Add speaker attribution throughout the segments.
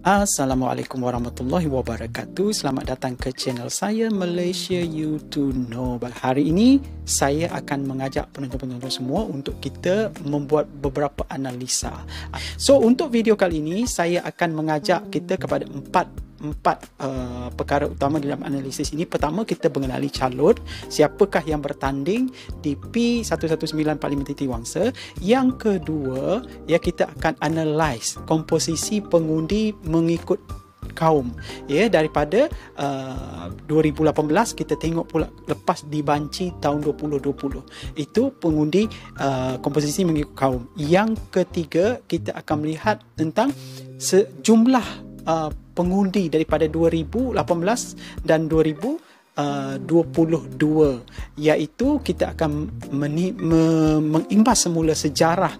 Speaker 1: Assalamualaikum warahmatullahi wabarakatuh. Selamat datang ke channel saya, Malaysia You To Know. Hari ini saya akan mengajak penonton-penonton semua untuk kita membuat beberapa analisa. So untuk video kali ini saya akan mengajak kita kepada empat perkara utama dalam analisis ini. Pertama, kita mengenali calon, siapakah yang bertanding di P119 Parlimen Titiwangsa. Yang kedua, kita akan analyse komposisi pengundi mengikut kaum, daripada 2018 kita tengok pula lepas dibanci tahun 2020 itu pengundi komposisi mengikut kaum. Yang ketiga, kita akan melihat tentang sejumlah pengundi daripada 2018 dan 2022, iaitu kita akan mengimbas semula sejarah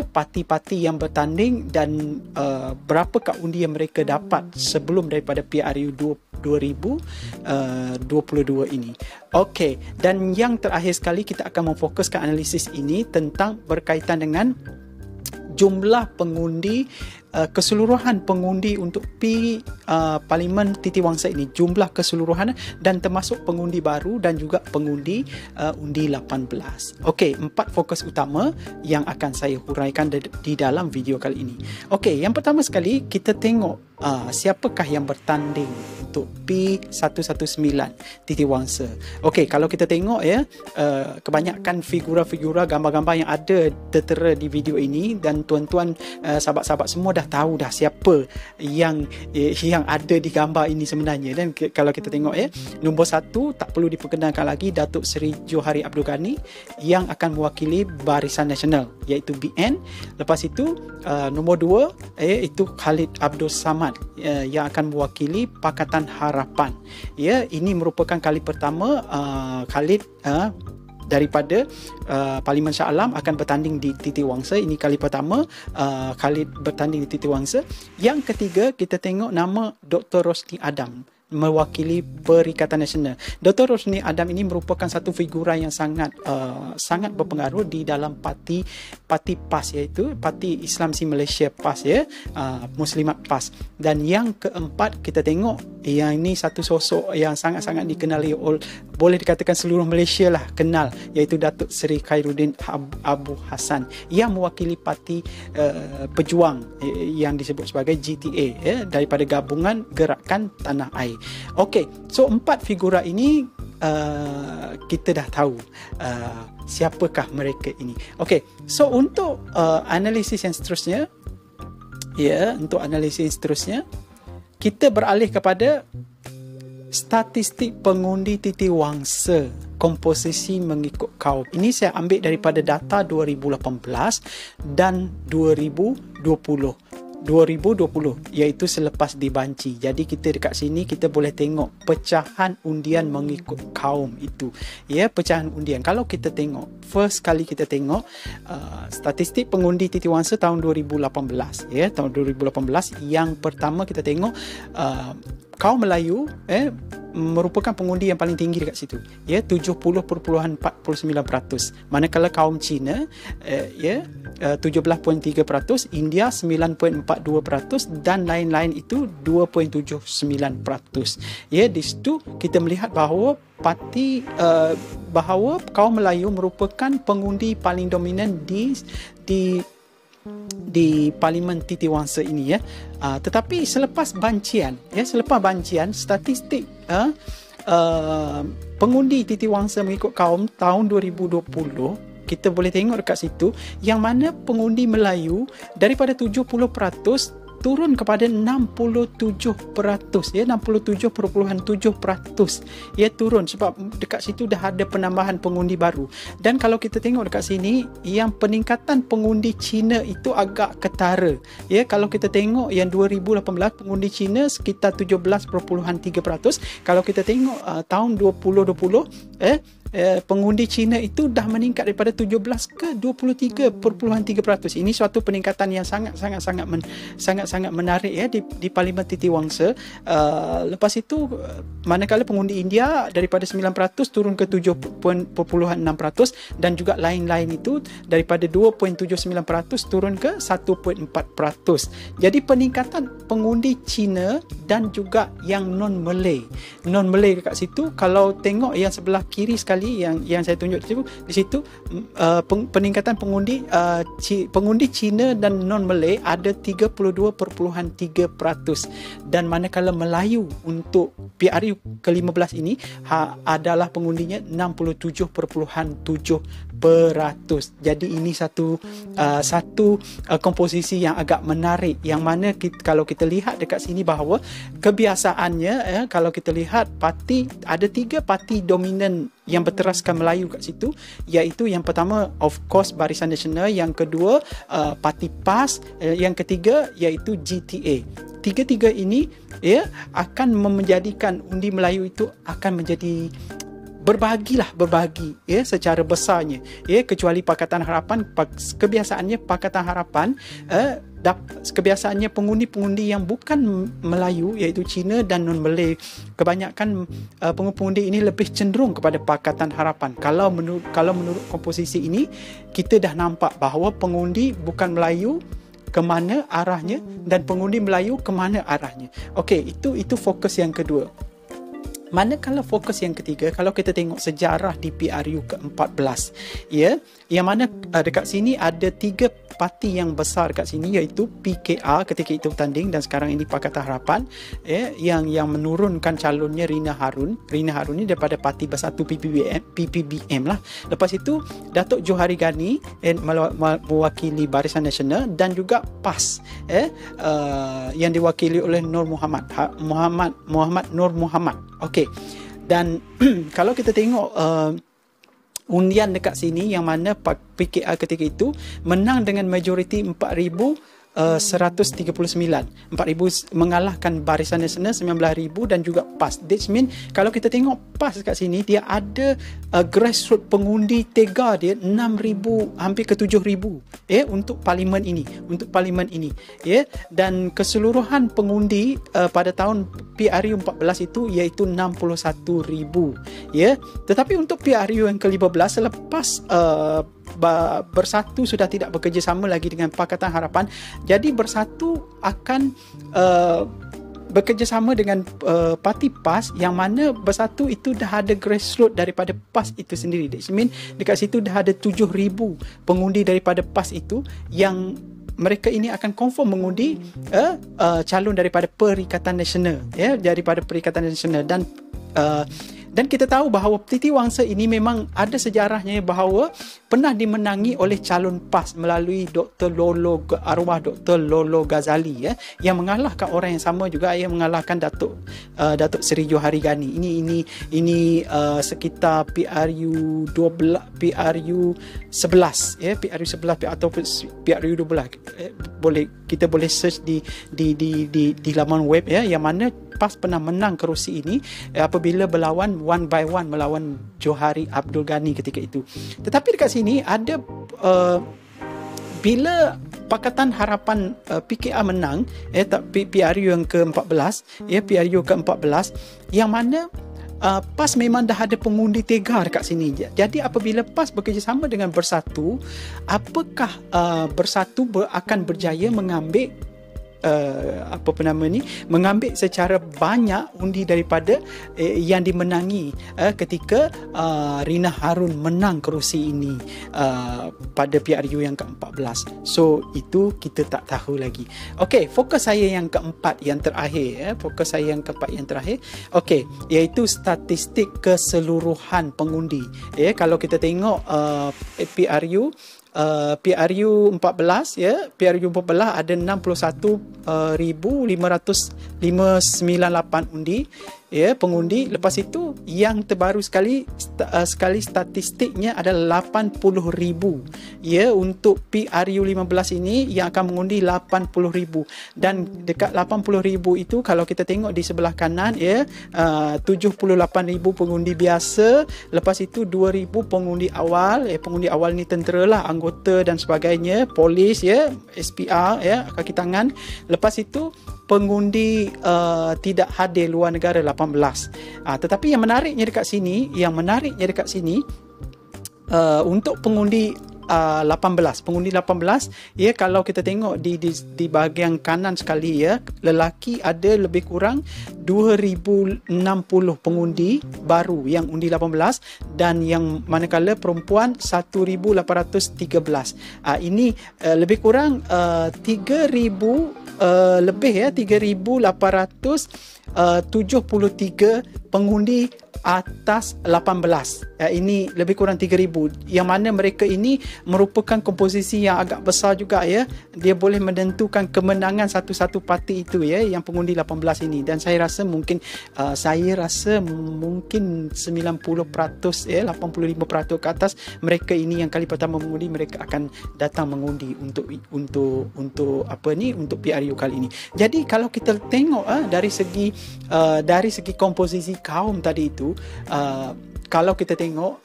Speaker 1: parti-parti yang bertanding dan berapakah undi yang mereka dapat sebelum daripada PRU 2022 ini. Okey, dan yang terakhir sekali kita akan memfokuskan analisis ini tentang berkaitan dengan jumlah pengundi, keseluruhan pengundi untuk Parlimen Titiwangsa ini, jumlah keseluruhan dan termasuk pengundi baru dan juga pengundi undi 18. Okey, 4 fokus utama yang akan saya huraikan di dalam video kali ini. Okey, yang pertama sekali kita tengok siapakah yang bertanding untuk P119 Titiwangsa. Okey, kalau kita tengok kebanyakan figura-figura, gambar-gambar yang ada tertera di video ini, dan tuan-tuan, sahabat-sahabat semua dah tahu dah siapa yang ada di gambar ini sebenarnya. Dan kalau kita tengok nombor 1 tak perlu diperkenalkan lagi, Datuk Seri Johari Abdul Ghani yang akan mewakili Barisan Nasional iaitu BN. Lepas itu nombor 2 itu Khalid Abdul Samad yang akan mewakili Pakatan Harapan. Ini merupakan kali pertama Khalid daripada Parlimen Shah Alam akan bertanding di Titiwangsa. Ini kali pertama Khalid bertanding di Titiwangsa. Yang ketiga, kita tengok nama Dr. Rosni Adam mewakili Perikatan Nasional. Dr. Rosni Adam ini merupakan satu figura yang sangat berpengaruh di dalam parti PAS, iaitu Parti Islam Si Malaysia PAS, Muslimat PAS. Dan yang keempat, kita tengok yang ini satu sosok yang sangat-sangat dikenali oleh, boleh dikatakan seluruh Malaysia lah kenal, iaitu Datuk Seri Khairuddin Abu Hassan yang mewakili parti pejuang yang disebut sebagai GTA, daripada Gabungan Gerakan Tanah Air. Okey, so 4 figura ini kita dah tahu siapakah mereka ini. Okey, so untuk analisis yang seterusnya, kita beralih kepada statistik pengundi Titiwangsa komposisi mengikut kaum. Ini saya ambil daripada data 2018 dan 2020, iaitu selepas dibanci. Jadi kita dekat sini kita boleh tengok pecahan undian mengikut kaum itu. Pecahan undian. Kalau kita tengok, first kali kita tengok statistik pengundi Titiwangsa tahun 2018. Tahun 2018 yang pertama kita tengok kaum Melayu merupakan pengundi yang paling tinggi dekat situ, 70.49%. Manakala kaum Cina 17.3%, India 9.42% dan lain-lain itu 2.79%. Di situ kita melihat bahawa bahawa kaum Melayu merupakan pengundi paling dominan di Parlimen Titiwangsa ini. Tetapi selepas bancian, statistik pengundi Titiwangsa mengikut kaum tahun 2020, kita boleh tengok dekat situ yang mana pengundi Melayu daripada 70% turun kepada 67%, 67.7%, turun sebab dekat situ dah ada penambahan pengundi baru. Dan kalau kita tengok dekat sini, yang peningkatan pengundi Cina itu agak ketara. Kalau kita tengok yang 2018 pengundi Cina sekitar 17.3%. Kalau kita tengok tahun 2020 pengundi Cina itu dah meningkat daripada 17 ke 23.3%. Ini suatu peningkatan yang sangat-sangat menarik ya di Parlimen Titiwangsa. Lepas itu manakala pengundi India daripada 9% turun ke 7.6% dan juga lain-lain itu daripada 2.79% turun ke 1.4%. Jadi peningkatan pengundi Cina dan juga yang non-Malay dekat situ, kalau tengok yang sebelah kiri sekali yang saya tunjuk di situ peningkatan pengundi Cina dan non-Malay ada 32.3%, dan manakala Melayu untuk PRU ke-15 ini adalah pengundinya 67.7%. Jadi ini satu komposisi yang agak menarik, yang mana kalau kita lihat dekat sini bahawa kebiasaannya kalau kita lihat parti, ada 3 parti dominan yang berteraskan Melayu kat situ, iaitu yang pertama of course Barisan Nasional, yang kedua Parti PAS, yang ketiga iaitu GTA. Tiga-tiga ini akan menjadikan undi Melayu itu akan menjadi berbagi secara besarnya kecuali Pakatan Harapan. Kebiasaannya Pakatan Harapan kebiasaannya pengundi-pengundi yang bukan Melayu, iaitu Cina dan non-Malay, kebanyakan pengundi ini lebih cenderung kepada Pakatan Harapan. Kalau menurut komposisi ini, kita dah nampak bahawa pengundi bukan Melayu ke mana arahnya dan pengundi Melayu ke mana arahnya. Okey, itu fokus yang kedua. Manakala fokus yang ketiga, kalau kita tengok sejarah di PRU ke-14, yang mana dekat sini ada 3 parti yang besar kat sini, iaitu PKR ketika itu bertanding, dan sekarang ini Pakatan Harapan yang menurunkan calonnya Rina Harun ni daripada Parti Bersatu PPBM lah. Lepas itu Datuk Johari Ghani mewakili Barisan Nasional, dan juga PAS yang diwakili oleh Nur Muhammad Nur Muhammad. Okey. Dan kalau kita tengok undian dekat sini, yang mana PKR ketika itu menang dengan majoriti 4,139. 4,000 mengalahkan Barisan Nasional 19,000 dan juga PAS. That means kalau kita tengok PAS kat sini, dia ada grassroots pengundi tega dia 6,000 hampir ke 7,000 untuk parlimen ini. Dan keseluruhan pengundi pada tahun PRU 14 itu iaitu 61,000. Tetapi untuk PRU yang ke-15 selepas Bersatu sudah tidak bekerjasama lagi dengan Pakatan Harapan, jadi Bersatu akan bekerjasama dengan parti PAS, yang mana Bersatu itu dah ada grassroots daripada PAS itu sendiri. Dekat situ dah ada 7,000 pengundi daripada PAS itu, yang mereka ini akan confirm mengundi calon daripada Perikatan Nasional, daripada Perikatan Nasional. Dan kita tahu bahawa Titiwangsa ini memang ada sejarahnya bahawa pernah dimenangi oleh calon PAS melalui arwah Dr. Lolo Ghazali, yang mengalahkan orang yang sama juga, yang mengalahkan Datuk Seri Johari Ghani. Ini sekitar PRU 12, PRU 11, PRU 11 atau PRU 12. Kita boleh search di laman web, yang mana PAS pernah menang kerusi ini apabila berlawan one by one melawan Johari Abdul Ghani ketika itu. Tetapi dekat sini ada bila Pakatan Harapan PKR menang, PRU yang ke-14, PRU ke-14, yang mana PAS memang dah ada pengundi tega dekat sini. Jadi apabila PAS bekerjasama dengan Bersatu, apakah Bersatu akan berjaya mengambil mengambil secara banyak undi daripada yang dimenangi ketika Rina Harun menang kerusi ini pada PRU yang ke-14. So itu kita tak tahu lagi. Okey, fokus saya yang keempat yang terakhir, okey, iaitu statistik keseluruhan pengundi. Kalau kita tengok PRU 14, PRU 14 ada 61,598 undi, ya, pengundi. Lepas itu yang terbaru sekali statistiknya adalah 80,000 ya, untuk PRU15 ini yang akan mengundi 80,000. Dan dekat 80,000 itu kalau kita tengok di sebelah kanan ya, 78,000 pengundi biasa, lepas itu 2,000 pengundi awal. Pengundi awal ni tentera lah, anggota dan sebagainya, polis ya, SPR ya, kaki tangan. Lepas itu pengundi tidak hadir luar negara 18. Tetapi yang menariknya dekat sini, untuk pengundi 18 ya, kalau kita tengok di bahagian kanan sekali ya, lelaki ada lebih kurang 2,060 pengundi baru yang undi 18, dan yang manakala perempuan 1,813. Ini lebih kurang 3,000 lebih ya, 3,873 pengundi atas 18. Ini lebih kurang 3,000, yang mana mereka ini merupakan komposisi yang agak besar juga ya. Dia boleh menentukan kemenangan satu-satu parti itu ya, yang pengundi 18 ini. Dan saya rasa mungkin 90% ya, 85% ke atas mereka ini yang kali pertama mengundi, mereka akan datang mengundi untuk PRU kali ini. Jadi kalau kita tengok dari segi komposisi kaum tadi itu, kalau kita tengok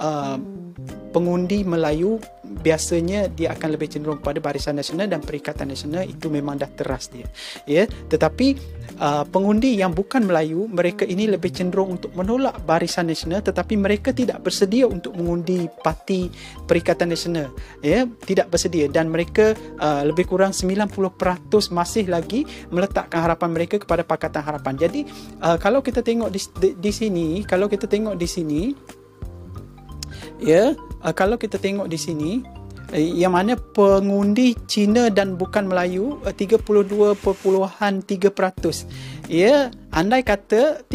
Speaker 1: pengundi Melayu biasanya dia akan lebih cenderung pada Barisan Nasional dan Perikatan Nasional, itu memang dah teras dia ya. Tetapi pengundi yang bukan Melayu, mereka ini lebih cenderung untuk menolak Barisan Nasional, tetapi mereka tidak bersedia untuk mengundi Parti Perikatan Nasional ya, tidak bersedia, dan mereka lebih kurang 90% masih lagi meletakkan harapan mereka kepada Pakatan Harapan. Jadi kalau kita tengok di sini ya, kalau kita tengok di sini yang mana pengundi Cina dan bukan Melayu 32.3%. Ya, andai kata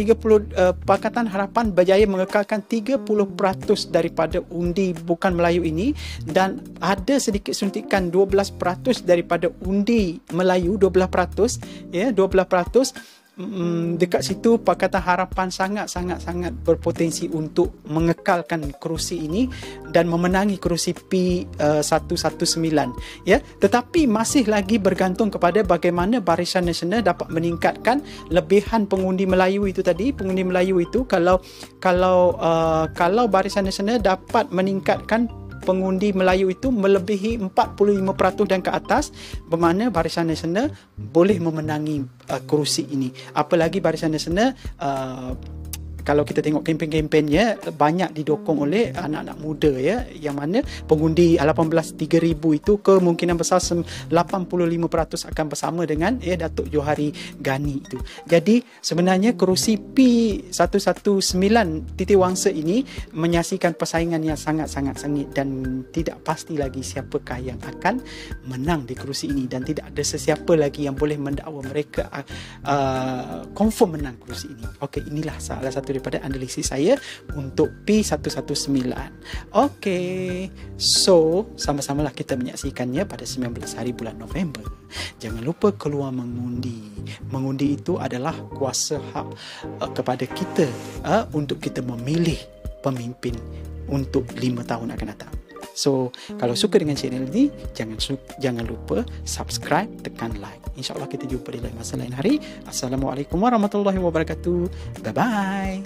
Speaker 1: Pakatan Harapan berjaya mengekalkan 30% daripada undi bukan Melayu ini, dan ada sedikit suntikan 12% daripada undi Melayu, 12% ya, 12%. Dekat situ Pakatan Harapan sangat berpotensi untuk mengekalkan kerusi ini dan memenangi kerusi P119 ya. Tetapi masih lagi bergantung kepada bagaimana Barisan Nasional dapat meningkatkan lebihan pengundi Melayu itu tadi. Pengundi Melayu itu kalau Barisan Nasional dapat meningkatkan pengundi Melayu itu melebihi 45% dan ke atas, bermakna Barisan Nasional boleh memenangi kerusi ini. Apalagi Barisan Nasional kalau kita tengok kempen-kempennya banyak didokong oleh anak-anak muda ya, yang mana pengundi 3,000 itu kemungkinan besar 85% akan bersama dengan Datuk Johari Ghani itu. Jadi sebenarnya kerusi P119 Titiwangsa ini menyaksikan persaingan yang sangat-sangat sengit, dan tidak pasti lagi siapakah yang akan menang di kerusi ini, dan tidak ada sesiapa lagi yang boleh mendakwa mereka confirm menang kerusi ini. Okey, inilah salah satu daripada analisis saya untuk P119. Okey, so sama-samalah kita menyaksikannya pada 19 hari bulan November. Jangan lupa keluar mengundi. Mengundi itu adalah kuasa hak kepada kita untuk kita memilih pemimpin untuk 5 tahun akan datang. So, kalau suka dengan channel ini, jangan lupa subscribe, tekan like. InsyaAllah kita jumpa di lain masa lain hari. Assalamualaikum warahmatullahi wabarakatuh. Bye-bye.